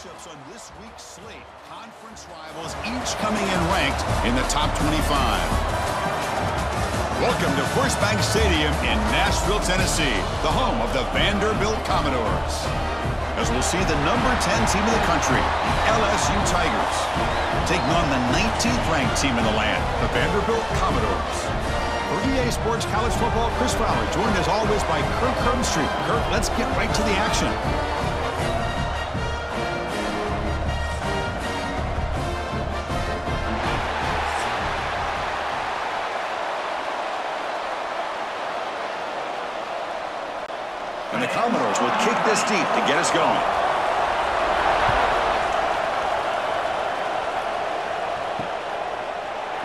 matchups on this week's slate. Conference rivals each coming in ranked in the top 25. Welcome to First Bank Stadium in Nashville, Tennessee, the home of the Vanderbilt Commodores. As we'll see the number 10 team in the country, LSU Tigers, taking on the 19th ranked team in the land, the Vanderbilt Commodores. For EA Sports College Football, Chris Fowler, joined as always by Kirk Hermstreet. Kirk, let's get right to the action. And the Commodores will kick this deep to get us going.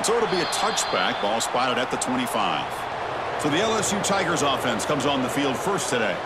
So it'll be a touchback, ball spotted at the 25. So the LSU Tigers offense comes on the field first today.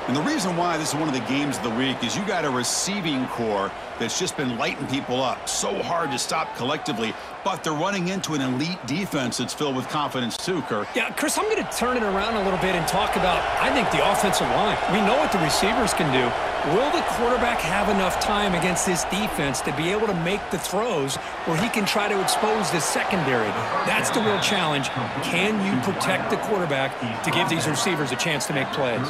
And the reason why this is one of the games of the week is you got a receiving core that's just been lighting people up. So hard to stop collectively, but they're running into an elite defense that's filled with confidence too, Kirk. Yeah, Chris, I'm going to turn it around a little bit and talk about, I think, the offensive line. We know what the receivers can do. Will the quarterback have enough time against this defense to be able to make the throws where he can try to expose the secondary? That's the real challenge. Can you protect the quarterback to give these receivers a chance to make plays?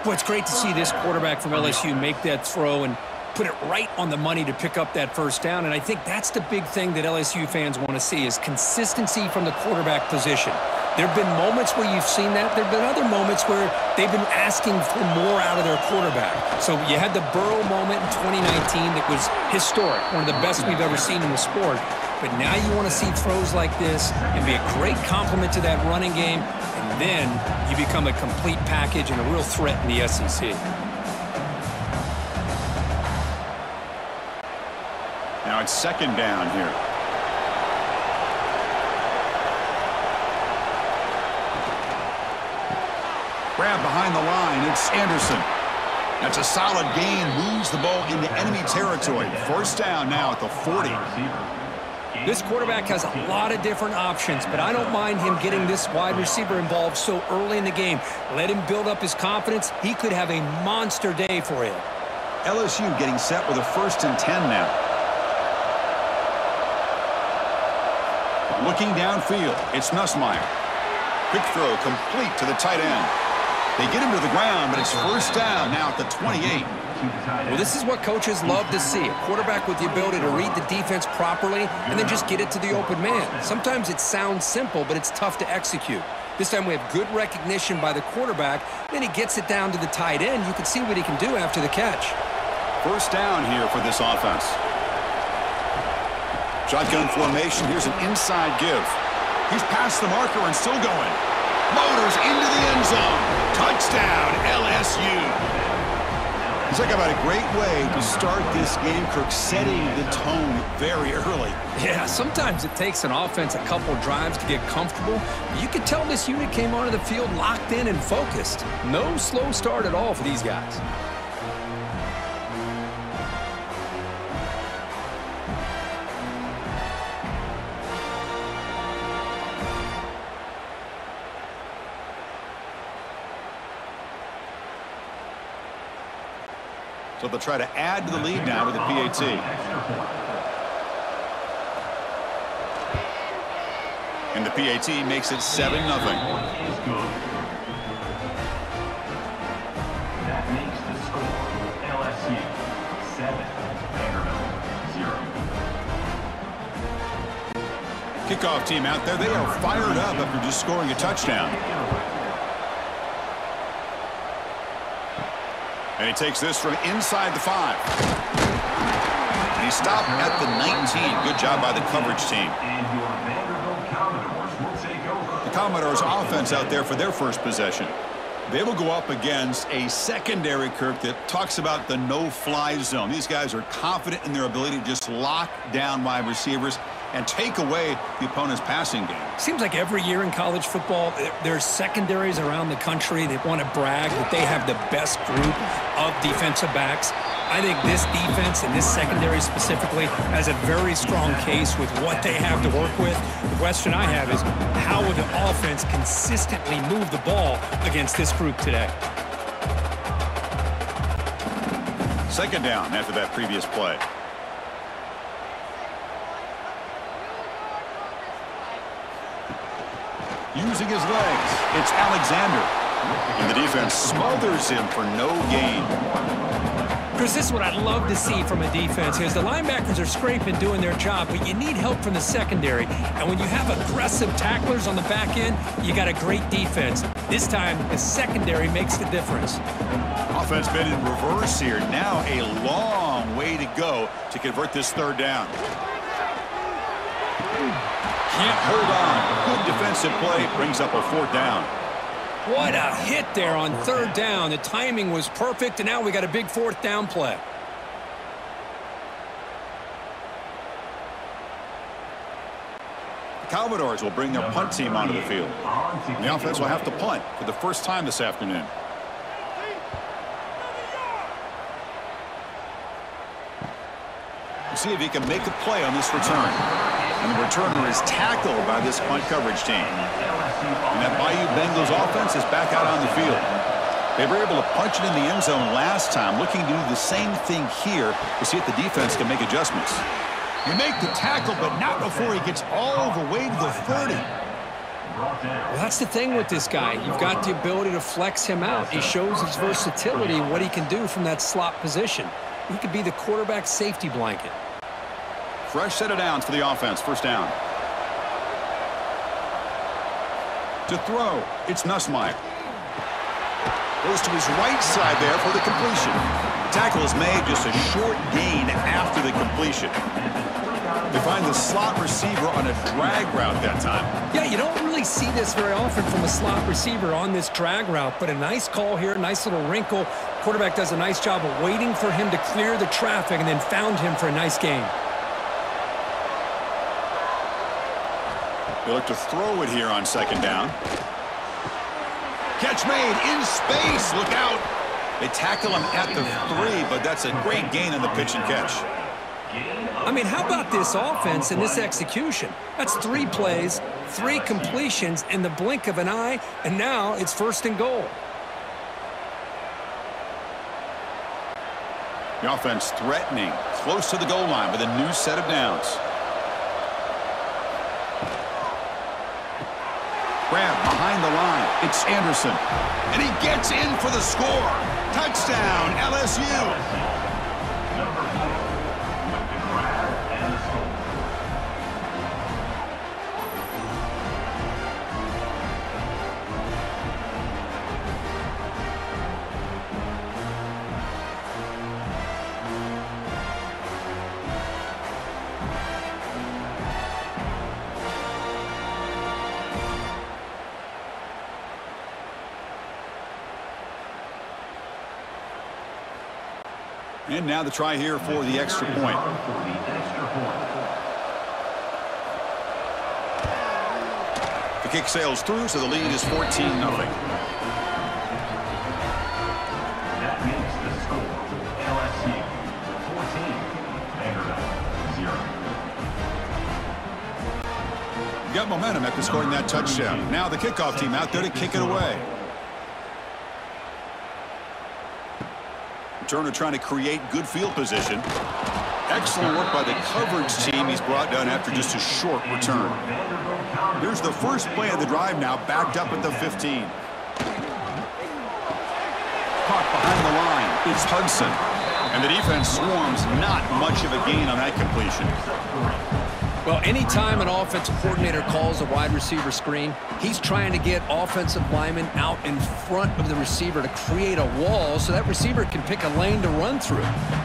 Boy, it's great to see this quarterback from LSU make that throw and put it right on the money to pick up that first down. And I think that's the big thing that LSU fans want to see is consistency from the quarterback position. There have been moments where you've seen that. There have been other moments where they've been asking for more out of their quarterback. So you had the Burrow moment in 2019 that was historic, one of the best we've ever seen in the sport. But now you want to see throws like this and be a great complement to that running game, and then you become a complete package and a real threat in the SEC. Now it's second down here. Grab behind the line, it's Anderson. That's a solid gain, moves the ball into enemy territory. First down now at the 40. This quarterback has a lot of different options, but I don't mind him getting this wide receiver involved so early in the game. Let him build up his confidence. He could have a monster day for him. LSU getting set with a 1st and 10 now. Looking downfield, it's Nussmeier. Quick throw complete to the tight end. They get him to the ground, but it's first down now at the 28. Well, this is what coaches love to see. A quarterback with the ability to read the defense properly and then just get it to the open man. Sometimes it sounds simple, but it's tough to execute. This time we have good recognition by the quarterback. Then he gets it down to the tight end. You can see what he can do after the catch. First down here for this offense. Shotgun formation. Here's an inside give. He's past the marker and still going. Motors into the end zone. Touchdown, LSU. He's talking about a great way to start this game, Kirk, setting the tone very early. Yeah, sometimes it takes an offense a couple drives to get comfortable. You could tell this unit came onto the field locked in and focused. No slow start at all for these guys. So they'll try to add to the lead now with the PAT. And the PAT makes it 7-0. That makes the score LSU 7, Vanderbilt 0. Kickoff team out there. They are fired up after just scoring a touchdown. And he takes this from inside the 5. And he stopped at the 19. Good job by the coverage team. The Commodores offense out there for their first possession. They will go up against a secondary, Kirk, that talks about the no-fly zone. These guys are confident in their ability to just lock down wide receivers and take away the opponent's passing game. Seems like every year in college football, there's secondaries around the country that want to brag that they have the best group of defensive backs. I think this defense and this secondary specifically has a very strong case with what they have to work with. The question I have is, how will the offense consistently move the ball against this group today? Second down after that previous play. Using his legs, it's Alexander. And the defense smothers him for no gain. Chris, this is what I'd love to see from a defense is the linebackers are scraping, doing their job, but you need help from the secondary. And when you have aggressive tacklers on the back end, you got a great defense. This time, the secondary makes the difference. Offense been in reverse here. Now a long way to go to convert this third down. Can't hold on. Good defensive play brings up a fourth down. What a hit there on third down. The timing was perfect, and now we got a big fourth down play. The Commodores will bring their punt team onto the field. And the offense will have to punt for the first time this afternoon. We'll see if he can make a play on this return. And the returner is tackled by this punt coverage team. And that Bayou Bengals offense is back out on the field. They were able to punch it in the end zone last time, looking to do the same thing here to see if the defense can make adjustments. You make the tackle, but not before he gets all the way to the 30. Well, that's the thing with this guy. You've got the ability to flex him out. He shows his versatility, what he can do from that slot position. He could be the quarterback safety blanket. Fresh set of downs for the offense. First down. To throw, it's Nussmeier. Goes to his right side there for the completion. Tackle is made, just a short gain after the completion. They find the slot receiver on a drag route that time. Yeah, you don't really see this very often from a slot receiver on this drag route, but a nice call here, nice little wrinkle. Quarterback does a nice job of waiting for him to clear the traffic and then found him for a nice gain. They look to throw it here on second down. Catch made in space. Look out. They tackle him at the 3, but that's a great gain on the pitch and catch. I mean, how about this offense and this execution? That's 3 plays, 3 completions in the blink of an eye, and now it's first and goal. The offense threatening, close to the goal line with a new set of downs. Grab behind the line. It's Anderson. And he gets in for the score. Touchdown, LSU. And now the try here for the extra point. The kick sails through, so the lead is 14-0. That makes the score LSU 14, Vanderbilt 0. Got momentum after scoring that touchdown. Now the kickoff team out there to kick it away. Turner trying to create good field position. Excellent work by the coverage team he's brought down after just a short return. Here's the first play of the drive now, backed up at the 15. Caught behind the line. It's Hudson. And the defense swarms, not much of a gain on that completion. Well, anytime an offensive coordinator calls a wide receiver screen, he's trying to get offensive linemen out in front of the receiver to create a wall so that receiver can pick a lane to run through.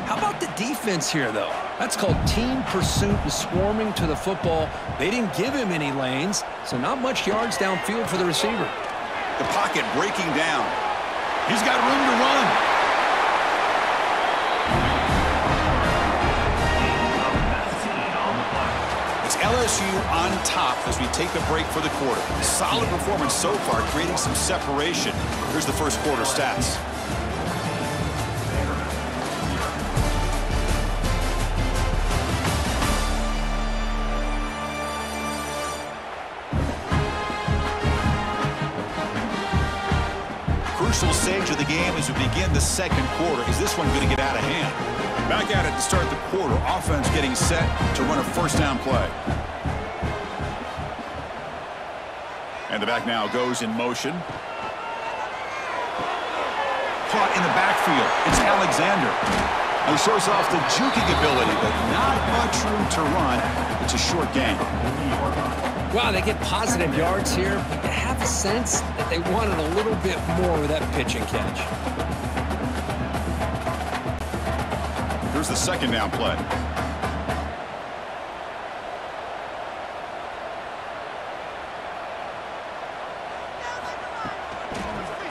How about the defense here, though? That's called team pursuit and swarming to the football. They didn't give him any lanes, so not much yards downfield for the receiver. The pocket breaking down. He's got room to run. LSU on top as we take a break for the quarter. Solid performance so far, creating some separation. Here's the first quarter stats. Crucial stage of of the game as we begin the second quarter. Is this one going to get out of hand? Back at it to start the quarter. Offense getting set to run a first down play. And the back now goes in motion. Caught in the backfield. It's Alexander. He shows off the juking ability, but not much room to run. It's a short gain. Wow, they get positive yards here, but you have a sense that they wanted a little bit more with that pitch and catch. Here's the second down play.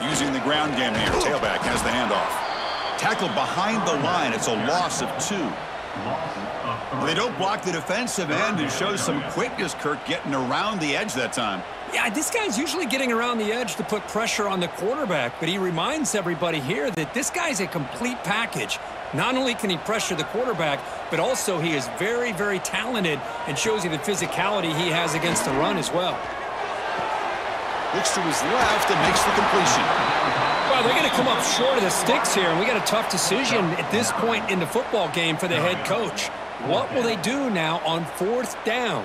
Using the ground game here. Tailback has the handoff. Tackled behind the line. It's a loss of 2. They don't block the defensive end and show some quickness, Kirk, getting around the edge that time. Yeah, this guy's usually getting around the edge to put pressure on the quarterback, but he reminds everybody here that this guy's a complete package. Not only can he pressure the quarterback, but also he is very, very talented and shows you the physicality he has against the run as well. Looks to his left and makes the completion. Well, they're going to come up short of the sticks here, and we got a tough decision at this point in the football game for the head coach. What will they do now on 4th down?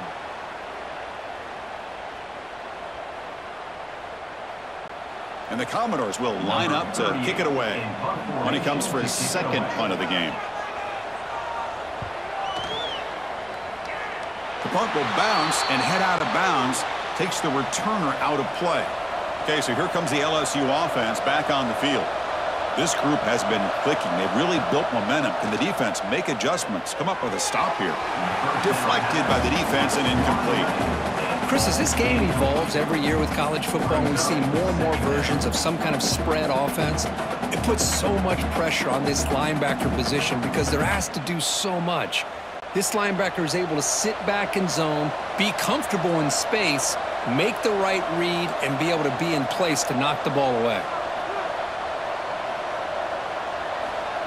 And the Commodores will line up to kick it away when he comes for his second punt of the game. The punt will bounce and head out of bounds. Takes the returner out of play. Okay, so here comes the LSU offense back on the field. This group has been clicking. They've really built momentum. Can the defense make adjustments? Come up with a stop here. Deflected by the defense and incomplete. Chris, as this game evolves every year with college football, we see more and more versions of some kind of spread offense. It puts so much pressure on this linebacker position because they're asked to do so much. This linebacker is able to sit back in zone, be comfortable in space, make the right read, and be able to be in place to knock the ball away.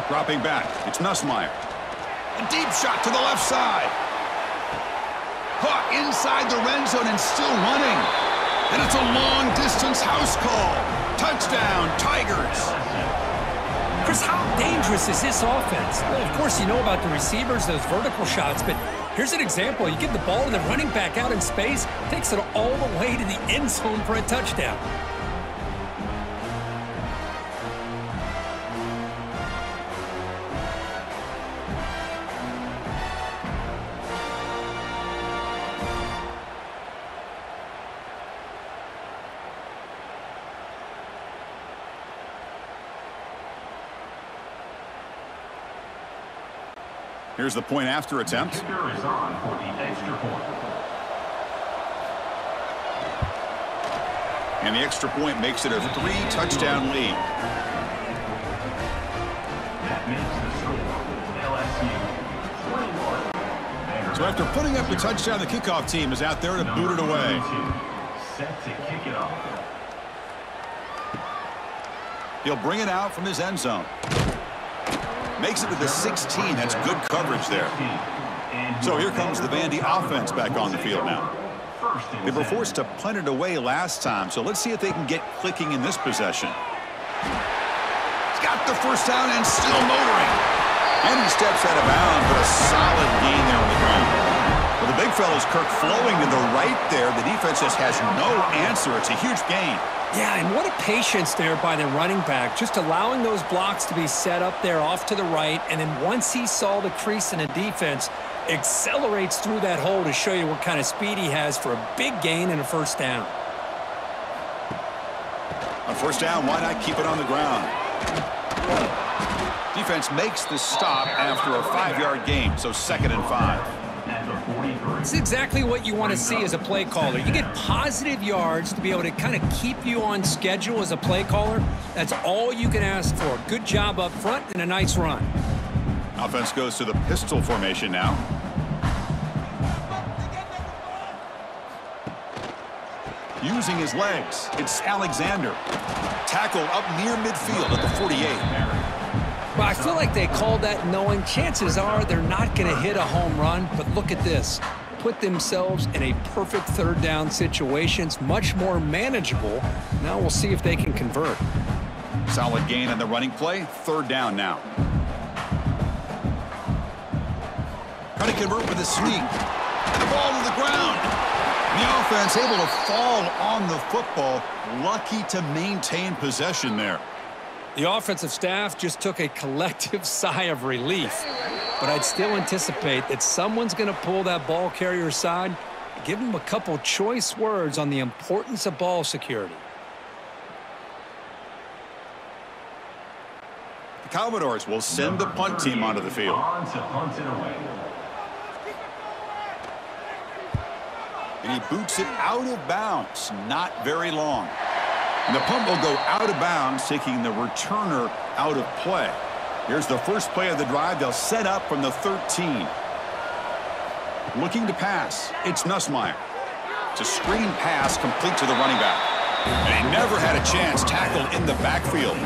Dropping back, it's Nussmeier. A deep shot to the left side. Caught inside the red zone and still running. And it's a long-distance house call. Touchdown, Tigers. Chris, how dangerous is this offense? Well, of course, you know about the receivers, those vertical shots, but here's an example. You give the ball to the running back out in space, takes it all the way to the end zone for a touchdown. Here's the point after attempt. Kicker is on for the extra point. And the extra point makes it a 3-touchdown lead. That makes the score LSU 21. So after putting up the touchdown, the kickoff team is out there to boot it away. Set to kick it off. He'll bring it out from his end zone. Makes it to the 16. That's good coverage there. So here comes the Vandy offense back on the field now. They were forced to punt it away last time, so let's see if they can get clicking in this possession. He's got the first down and still motoring. And he steps out of bounds, but a solid gain there on the ground. Well, the big fella's Kirk flowing to the right there. The defense just has no answer. It's a huge gain. Yeah, and what a patience there by the running back, just allowing those blocks to be set up there off to the right, and then once he saw the crease in the defense, accelerates through that hole to show you what kind of speed he has for a big gain and a first down. On first down, why not keep it on the ground? Defense makes the stop after a 5-yard gain, so 2nd and 5. It's exactly what you want to see as a play caller. You get positive yards to be able to kind of keep you on schedule as a play caller. That's all you can ask for. Good job up front and a nice run. Offense goes to the pistol formation now. Using his legs, it's Alexander. Tackle up near midfield at the 48. Well, I feel like they called that knowing chances are they're not going to hit a home run, but look at this. Put themselves in a perfect 3rd down situation. It's much more manageable. Now we'll see if they can convert. Solid gain on the running play. Third down now. Trying to convert with a sneak. And the ball to the ground. And the offense able to fall on the football. Lucky to maintain possession there. The offensive staff just took a collective sigh of relief. But I'd still anticipate that someone's going to pull that ball carrier aside and give him a couple choice words on the importance of ball security. The Commodores will send the punt team onto the field. On to punt it away. And he boots it out of bounds. Not very long. And the punt will go out of bounds, taking the returner out of play. Here's the first play of the drive. They'll set up from the 13. Looking to pass. It's Nussmeier. It's a screen pass complete to the running back. And he never had a chance tackled in the backfield.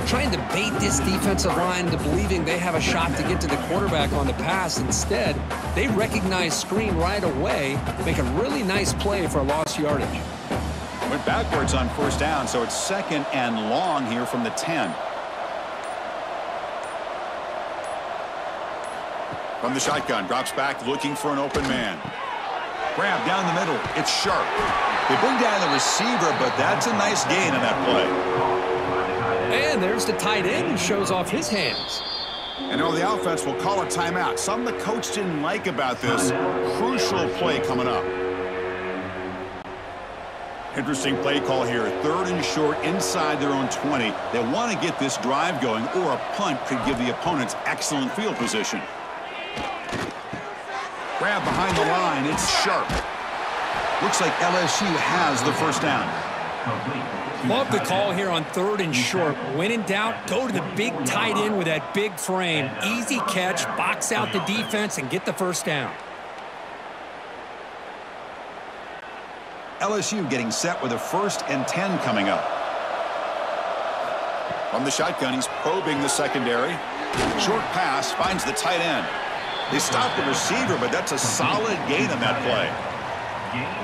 Trying to bait this defensive line into believing they have a shot to get to the quarterback on the pass. Instead, they recognize screen right away, make a really nice play for a lost yardage. Went backwards on first down, so it's second and long here from the 10. From the shotgun, drops back looking for an open man. Grab down the middle. It's Sharp. They bring down the receiver, but that's a nice gain on that play. And there's the tight end who shows off his hands. And the offense will call a timeout. Something the coach didn't like about this. Crucial play coming up. Interesting play call here. Third and short inside their own 20. They want to get this drive going, or a punt could give the opponents excellent field position. Grab behind the line. It's Sharp. Looks like LSU has the first down. Love the call here on third and short. When in doubt, go to the big tight end with that big frame. Easy catch, box out the defense, and get the first down. LSU getting set with a 1st and 10 coming up. From the shotgun, he's probing the secondary. Short pass finds the tight end. They stop the receiver, but that's a solid gain on that play.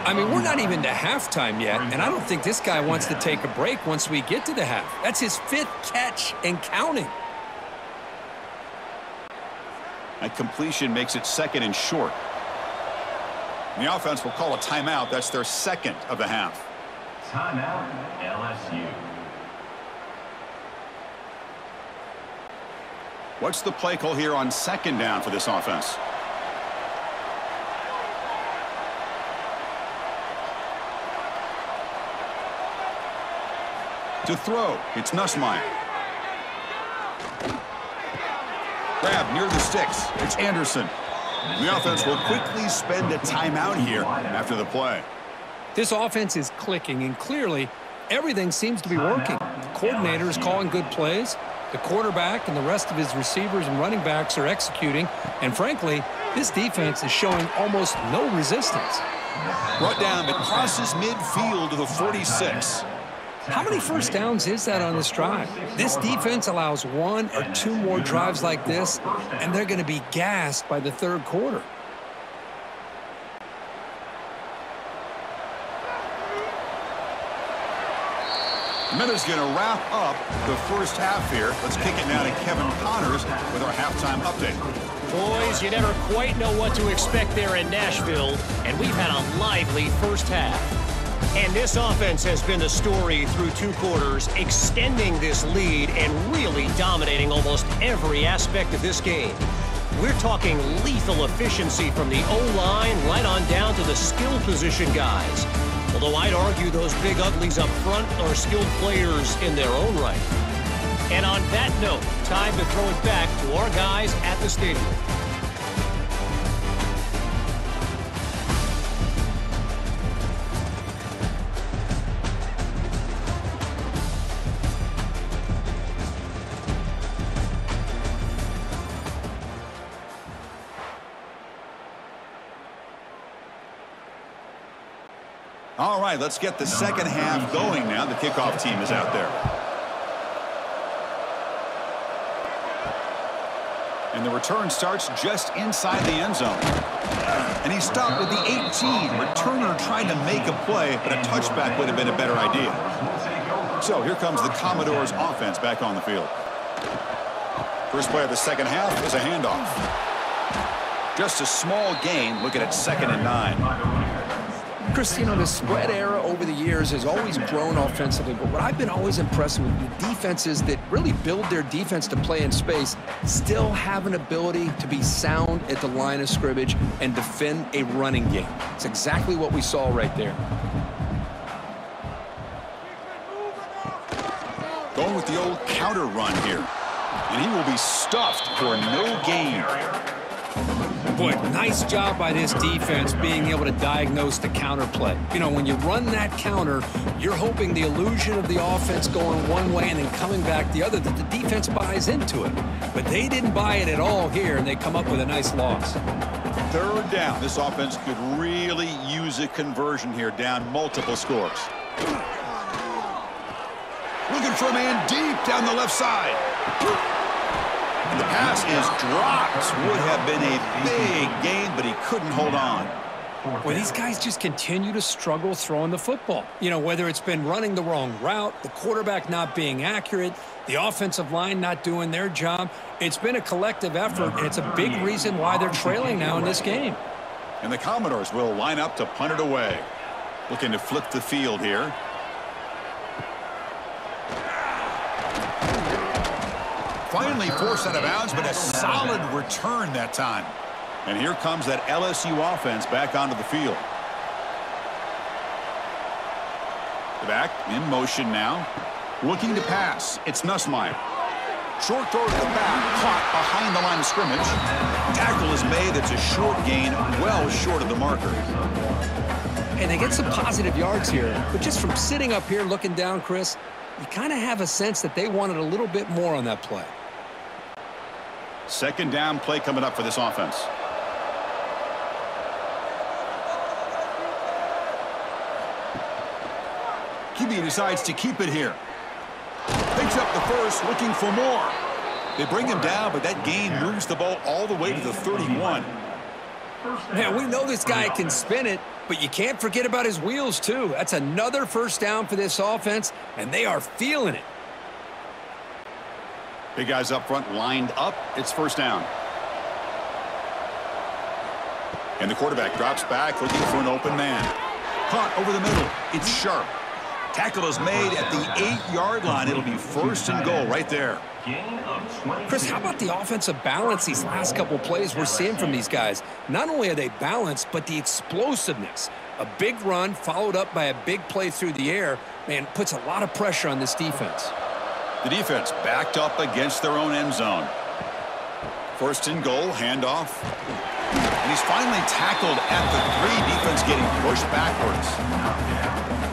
I mean, we're not even to halftime yet, and I don't think this guy wants to take a break once we get to the half. That's his 5th catch and counting. That completion makes it second and short. And the offense will call a timeout. That's their second of the half. Timeout, LSU. What's the play call here on second down for this offense? To throw, it's Nussmeier. Grab near the sticks, it's Anderson. The offense will quickly spend a timeout here after the play. This offense is clicking, and clearly everything seems to be working. The coordinator is calling good plays. The quarterback and the rest of his receivers and running backs are executing. And frankly, this defense is showing almost no resistance. Brought down, but crosses midfield to the 46. How many first downs is that on this drive? This defense allows 1 or 2 more drives like this, and they're going to be gassed by the third quarter. Minutes going to wrap up the first half here. Let's kick it now to Kevin Connors with our halftime update. Boys, you never quite know what to expect there in Nashville, and we've had a lively first half. And this offense has been the story through 2 quarters, extending this lead and really dominating almost every aspect of this game. We're talking lethal efficiency from the O-line right on down to the skill position guys. Although I'd argue those big uglies up front are skilled players in their own right. And on that note, time to throw it back to our guys at the stadium. All right, let's get the second half going now. The kickoff team is out there. And the return starts just inside the end zone. And he stopped with the 18. Returner trying to make a play, but a touchback would have been a better idea. So here comes the Commodores offense back on the field. First play of the second half is a handoff. Just a small gain. Looking at 2nd and 9. Chris, the spread era over the years has always grown offensively, but what I've been always impressed with the defenses that really build their defense to play in space still have an ability to be sound at the line of scrimmage and defend a running game. It's exactly what we saw right there. Going with the old counter run here. And he will be stuffed for no gain. Boy, nice job by this defense being able to diagnose the counter play. When you run that counter, you're hoping the illusion of the offense going one way and then coming back the other, that the defense buys into it. But they didn't buy it at all here, and they come up with a nice loss. 3rd down. This offense could really use a conversion here, down multiple scores. Looking for a man deep down the left side. The pass is dropped. Would have been a big gain, but he couldn't hold on. Well, these guys just continue to struggle throwing the football. Whether it's been running the wrong route, the quarterback not being accurate, the offensive line not doing their job. It's been a collective effort, and it's a big reason why they're trailing now in this game. And the Commodores will line up to punt it away. Looking to flip the field here. Finally forced out of bounds, but a solid return that time. And here comes that LSU offense back onto the field. Back in motion now. Looking to pass. It's Nussmeier. Short throw to the back. Caught behind the line of scrimmage. Tackle is made. It's a short gain, well short of the marker. And they get some positive yards here. But just from sitting up here looking down, Chris, you kind of have a sense that they wanted a little bit more on that play. 2nd down play coming up for this offense. QB decides to keep it here. Picks up the first, looking for more. They bring him down, but that gain moves the ball all the way to the 31. Man, we know this guy can spin it, but you can't forget about his wheels, too. That's another 1st down for this offense, and they are feeling it. Big guys up front lined up. It's 1st down. And the quarterback drops back looking for an open man. Caught over the middle. It's sharp. Tackle is made at the 8-yard line. It'll be 1st and goal right there. Chris, how about the offensive balance these last couple plays we're seeing from these guys? Not only are they balanced, but the explosiveness. A big run followed up by a big play through the air, man, puts a lot of pressure on this defense. The defense backed up against their own end zone. 1st and goal, handoff. And he's finally tackled at the 3. Defense getting pushed backwards.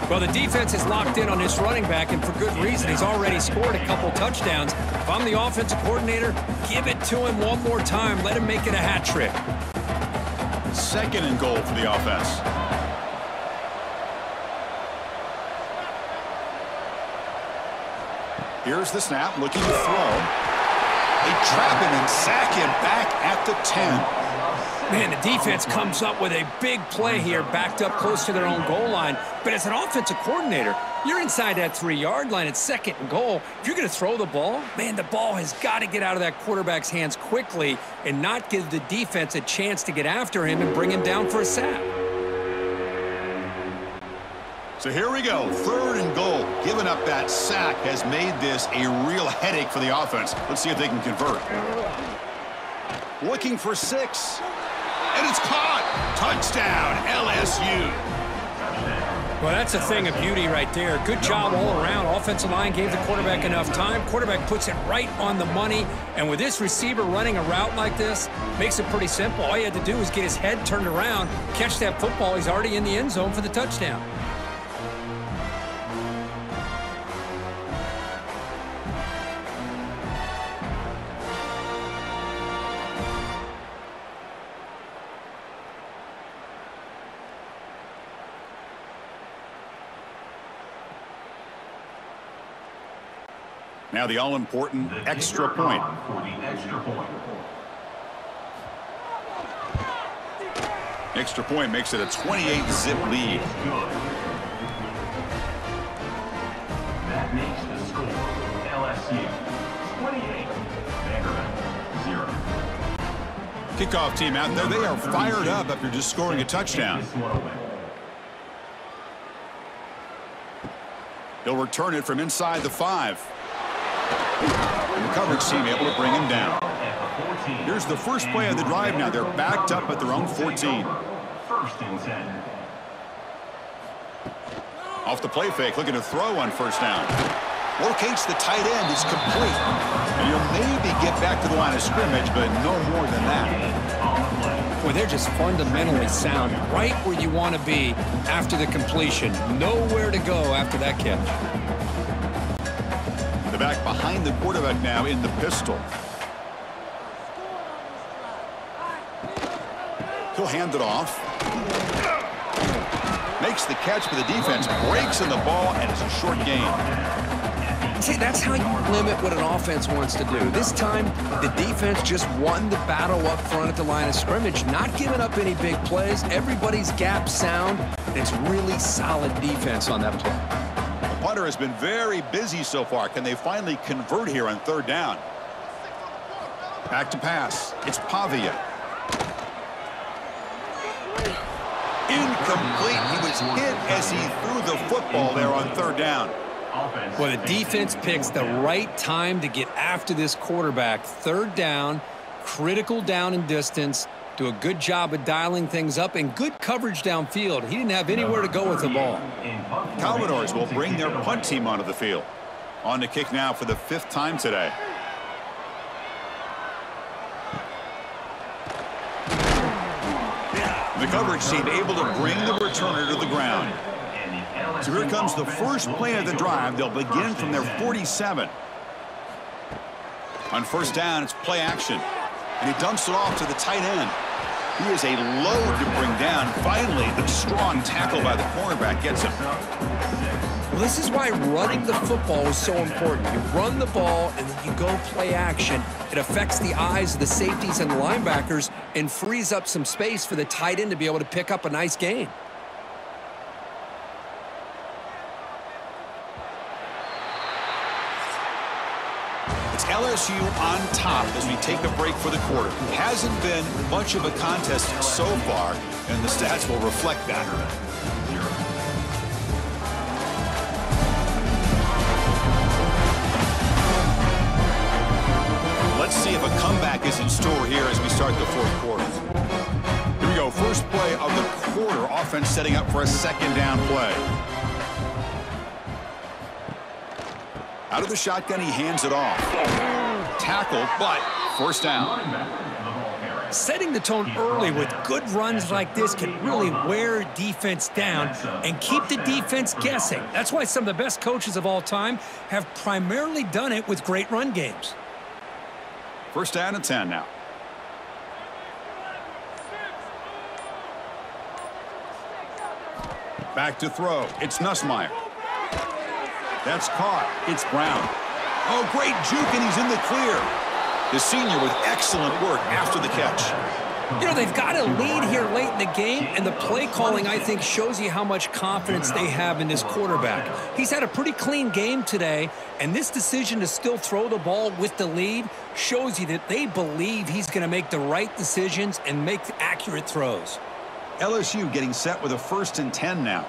Well, the defense is locked in on this running back, and for good reason. He's already scored a couple touchdowns. If I'm the offensive coordinator, give it to him one more time. Let him make it a hat trick. 2nd and goal for the offense. Here's the snap, looking to throw. They trap him and sack him back at the 10. Man, the defense comes up with a big play here, backed up close to their own goal line. But as an offensive coordinator, you're inside that 3-yard line at 2nd and goal. If you're going to throw the ball, man, the ball has got to get out of that quarterback's hands quickly and not give the defense a chance to get after him and bring him down for a sack. So here we go, 3rd and goal. Giving up that sack has made this a real headache for the offense. Let's see if they can convert. Looking for 6. And it's caught. Touchdown, LSU. Well, that's a thing of beauty right there. Good job all around. Offensive line gave the quarterback enough time. Quarterback puts it right on the money. And with this receiver running a route like this, makes it pretty simple. All you had to do was get his head turned around, catch that football. He's already in the end zone for the touchdown. Now the all-important extra point. Extra point makes it a 28-zip lead. That makes Kickoff team out there. They are fired up after just scoring a touchdown. He'll return it from inside the 5. And the coverage team able to bring him down. Here's the first play of the drive now. They're backed up at their own 14. First and 10. Off the play fake, looking to throw on first down. Locates the tight end, is complete. And you'll maybe get back to the line of scrimmage, but no more than that. Boy, they're just fundamentally sound, right where you want to be after the completion. Nowhere to go after that catch. The back behind the quarterback now in the pistol. He'll hand it off. Makes the catch for the defense, breaks in the ball, and it's a short gain. See, that's how you limit what an offense wants to do. This time, the defense just won the battle up front at the line of scrimmage, not giving up any big plays. Everybody's gap sound. It's really solid defense on that play. The punter has been very busy so far. Can they finally convert here on third down? Back to pass. It's Pavia. Incomplete. He was hit as he threw the football there on third down. Well, the defense picks the right time to get after this quarterback. Third down, critical down and distance. Do a good job of dialing things up and good coverage downfield. He didn't have anywhere to go with the ball. Commodores will bring their punt team onto the field. On to kick now for the 5th time today. The coverage team able to bring the returner to the ground. So here comes the first play of the drive. They'll begin from their 47. On first down, it's play action. And he dumps it off to the tight end. He is a load to bring down. Finally, the strong tackle by the cornerback gets him. Well, this is why running the football is so important. You run the ball and then you go play action. It affects the eyes of the safeties and the linebackers and frees up some space for the tight end to be able to pick up a nice gain. It's LSU on top as we take a break for the quarter. It hasn't been much of a contest so far, and the stats will reflect that. Let's see if a comeback is in store here as we start the fourth quarter. Here we go. First play of the quarter. Offense setting up for a second down play. Out of the shotgun, he hands it off. Tackle, but first down. Setting the tone early with good runs like this can really wear defense down and keep the defense guessing. That's why some of the best coaches of all time have primarily done it with great run games. First down and 10 now. Back to throw. It's Nussmeier. That's caught. It's Brown. Oh, great juke, and he's in the clear. The senior with excellent work after the catch. You know, they've got a lead here late in the game, and the play calling, I think, shows you how much confidence they have in this quarterback. He's had a pretty clean game today, and this decision to still throw the ball with the lead shows you that they believe he's going to make the right decisions and make accurate throws. LSU getting set with a 1st and 10 now.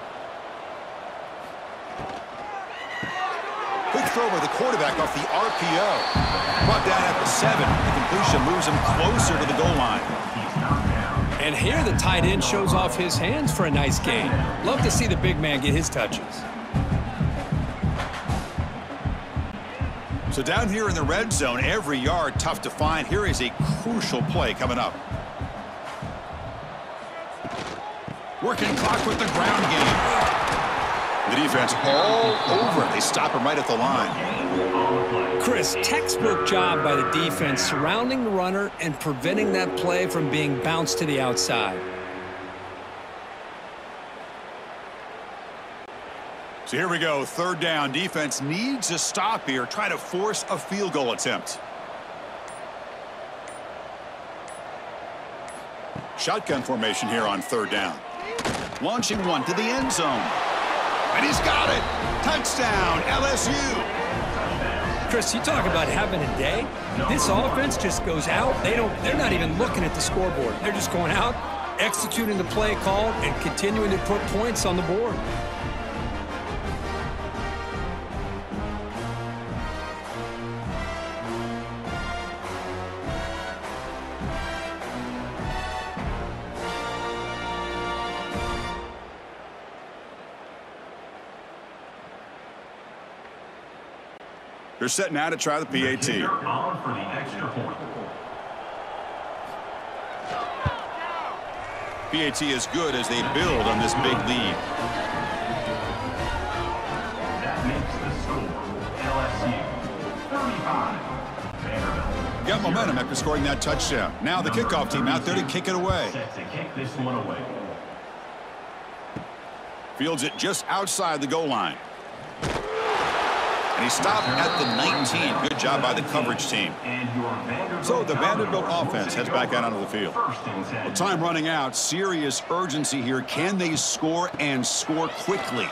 Quick throw by the quarterback off the RPO. Brought down at the 7. The completion moves him closer to the goal line. And here the tight end shows off his hands for a nice gain. Love to see the big man get his touches. So down here in the red zone, every yard tough to find. Here is a crucial play coming up. Working clock with the ground game. The defense all over it. They stop him right at the line. Chris, textbook job by the defense surrounding the runner and preventing that play from being bounced to the outside. So here we go, third down. Defense needs a stop here. Try to force a field goal attempt. Shotgun formation here on third down. Launching one to the end zone. And he's got it. Touchdown, LSU. Chris, you talk about having a day. This offense just goes out. They're not even looking at the scoreboard. They're just going out, executing the play call, and continuing to put points on the board. They're set now to try the PAT. On for the extra point. PAT is good as they build on this big lead. That makes the score LSU 35. Vanderbilt. Got momentum after scoring that touchdown. Now the kickoff team out there to kick it away. Set to kick this one away. Fields it just outside the goal line. And he stopped at the 19. Good job by the coverage team. So the Vanderbilt offense heads back out onto the field. Well, time running out. Serious urgency here. Can they score and score quickly?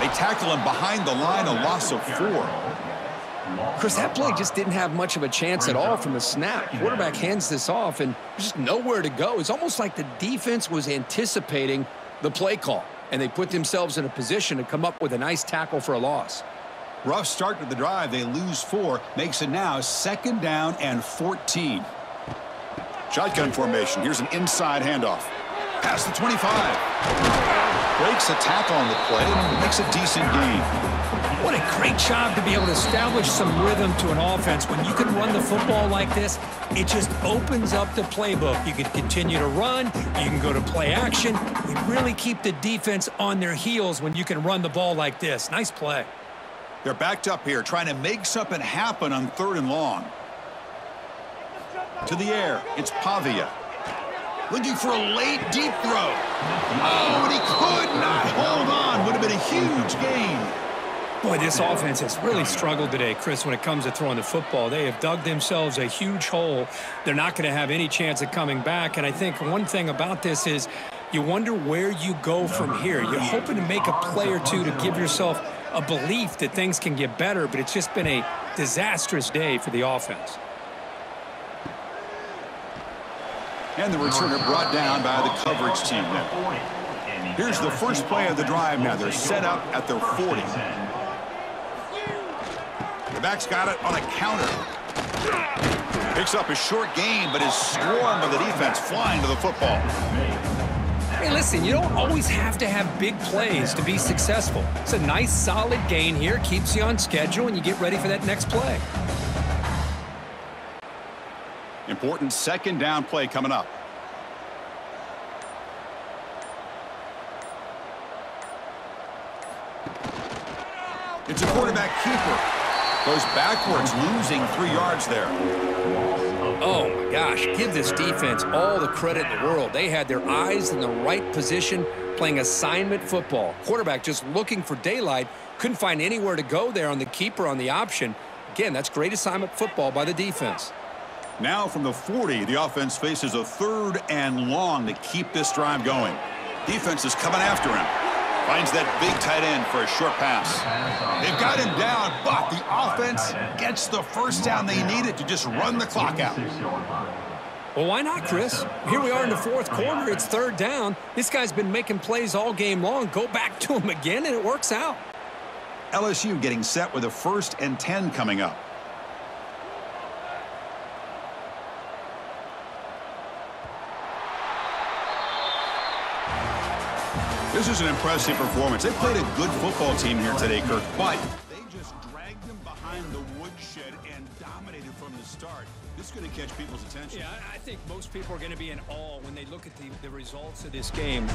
They tackle him behind the line, a loss of 4. Chris, that play just didn't have much of a chance at all from the snap. Quarterback hands this off, and there's just nowhere to go. It's almost like the defense was anticipating the play call, and they put themselves in a position to come up with a nice tackle for a loss. Rough start to the drive. They lose 4. Makes it now 2nd down and 14. Shotgun formation. Here's an inside handoff. Past the 25. Breaks a tackle on the play and makes a decent gain. What a great job to be able to establish some rhythm to an offense. When you can run the football like this, it just opens up the playbook. You can continue to run. You can go to play action. You really keep the defense on their heels when you can run the ball like this. Nice play. They're backed up here, trying to make something happen on 3rd and long. To the air, it's Pavia. Looking for a late deep throw. Oh, and he could not hold on. Would have been a huge gain. Boy, this offense has really struggled today, Chris, when it comes to throwing the football. They have dug themselves a huge hole. They're not going to have any chance of coming back. And I think one thing about this is you wonder where you go from here. You're hoping to make a play or two to give yourself a belief that things can get better, but it's just been a disastrous day for the offense. And the returner brought down by the coverage team now. Here's the first play of the drive now. They're set up at their 40. The back's got it on a counter. Picks up a short gain, but is swarmed by the defense flying to the football. Hey, listen, you don't always have to have big plays to be successful. It's a nice, solid gain here. Keeps you on schedule, and you get ready for that next play. Important 2nd down play coming up. It's a quarterback keeper. Goes backwards, losing 3 yards there. Oh, my gosh. Give this defense all the credit in the world. They had their eyes in the right position, playing assignment football. Quarterback just looking for daylight. Couldn't find anywhere to go there on the keeper on the option. Again, that's great assignment football by the defense. Now from the 40, the offense faces a 3rd and long to keep this drive going. Defense is coming after him. Finds that big tight end for a short pass. They've got him down, but the offense gets the first down they needed to just run the clock out. Well, why not, Chris? Here we are in the 4th quarter. It's 3rd down. This guy's been making plays all game long. Go back to him again, and it works out. LSU getting set with a 1st and 10 coming up. This is an impressive performance. They played a good football team here today, Kirk, but they just dragged them behind the woodshed and dominated from the start. This is going to catch people's attention. Yeah, I think most people are going to be in awe when they look at the results of this game.